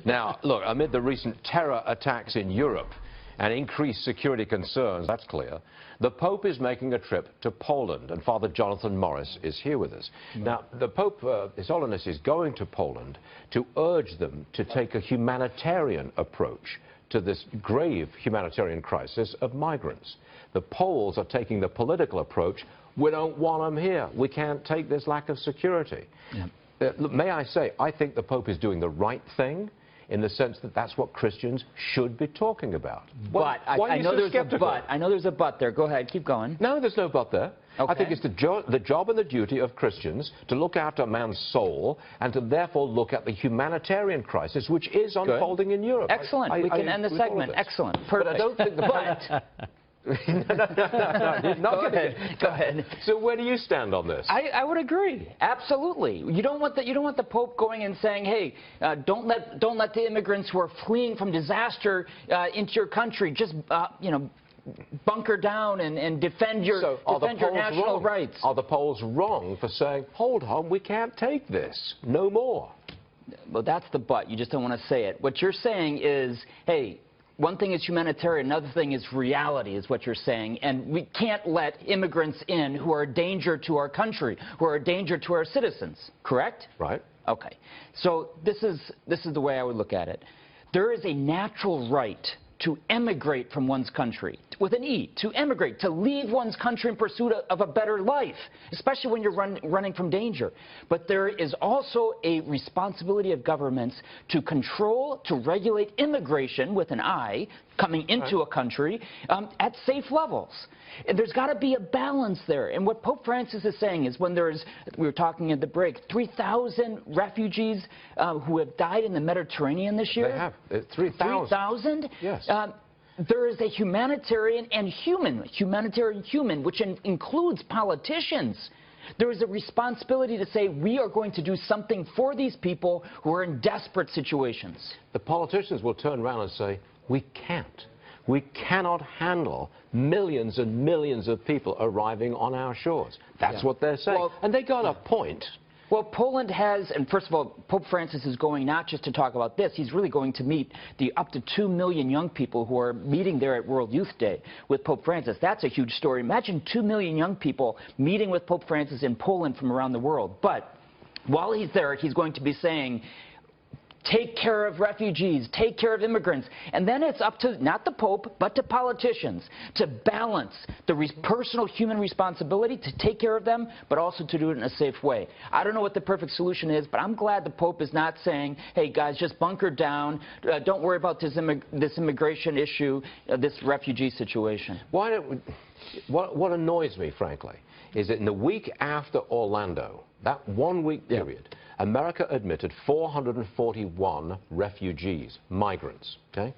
Now, look, amid the recent terror attacks in Europe and increased security concerns, that's clear, the Pope is making a trip to Poland, and Father Jonathan Morris is here with us. Now, the Pope, His Holiness, is going to Poland to urge them to take a humanitarian approach to this grave humanitarian crisis of migrants. The Poles are taking the political approach, we don't want them here, we can't take this lack of security. May I say, I think the Pope is doing the right thing, in the sense that that's what Christians should be talking about. But I know there's a but. I know there's a but there. Go ahead, keep going. No, there's no but there. Okay. I think it's the job and the duty of Christians to look after man's soul and to therefore look at the humanitarian crisis which is unfolding in Europe. Excellent. We can end the segment. Excellent. Perfect. But I don't think the but. Go ahead. So where do you stand on this? I would agree. Absolutely. You don't want the Pope going and saying, "Hey, don't let the immigrants who are fleeing from disaster into your country just bunker down and defend your national rights." Are the Poles wrong for saying, "Hold on, we can't take this, no more"? Well, that's the but. You just don't want to say it. What you're saying is, hey, one thing is humanitarian, another thing is reality, is what you're saying. And we can't let immigrants in who are a danger to our country, who are a danger to our citizens. Correct? Right. Okay. So this is the way I would look at it. There is a natural right to emigrate from one's country, with an E, to emigrate, to leave one's country in pursuit of a better life, especially when you're running from danger. But there is also a responsibility of governments to control, to regulate immigration, with an I, coming into a country at safe levels. And there's got to be a balance there. And what Pope Francis is saying is, when there's, we were talking at the break, 3,000 refugees who have died in the Mediterranean this year. They have. 3,000. 3,000? Yes. There is a humanitarian, which includes politicians. There is a responsibility to say, we are going to do something for these people who are in desperate situations. The politicians will turn around and say, we can't. We cannot handle millions and millions of people arriving on our shores. That's what they're saying. Well, and they got a point. Well, Poland has, and first of all, Pope Francis is going not just to talk about this, he's really going to meet the up to 2 million young people who are meeting there at World Youth Day with Pope Francis. That's a huge story. Imagine 2 million young people meeting with Pope Francis in Poland from around the world. But while he's there, he's going to be saying, take care of refugees, take care of immigrants. And then it's up to, not the Pope, but to politicians to balance the personal human responsibility to take care of them, but also to do it in a safe way. I don't know what the perfect solution is, but I'm glad the Pope is not saying, hey, guys, just bunker down, don't worry about this immigration issue, this refugee situation. What annoys me, frankly, is that in the week after Orlando, that 1 week period, America admitted 441 refugees, migrants, okay?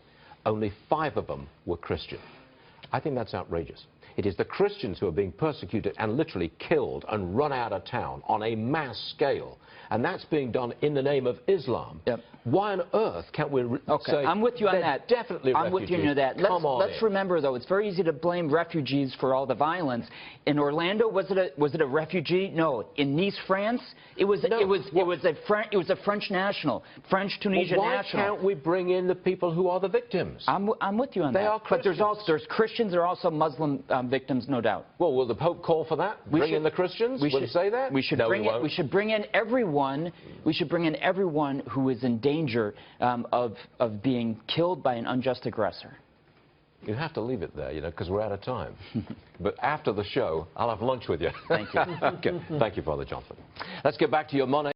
Only 5 of them were Christian. I think that's outrageous. It is the Christians who are being persecuted and literally killed and run out of town on a mass scale. And that's being done in the name of Islam. Why on earth can't we say, I'm with you on that. Definitely I'm refugees. with you on that. Let's remember, though, it's very easy to blame refugees for all the violence. In Orlando, was it a refugee? No. In Nice, France, it was a French national, French-Tunisian national. Why can't we bring in the people who are the victims? I'm with you on that. They are Christians. But there's Christians, there are also Muslim victims, no doubt. Well, will the Pope call for that? Bring in the Christians? Will he say that? We should bring in everyone. We should bring in everyone who is in danger of being killed by an unjust aggressor. You have to leave it there, because we're out of time. But after the show, I'll have lunch with you. Thank you. Okay. Thank you, Father Jonathan. Let's get back to your Monday.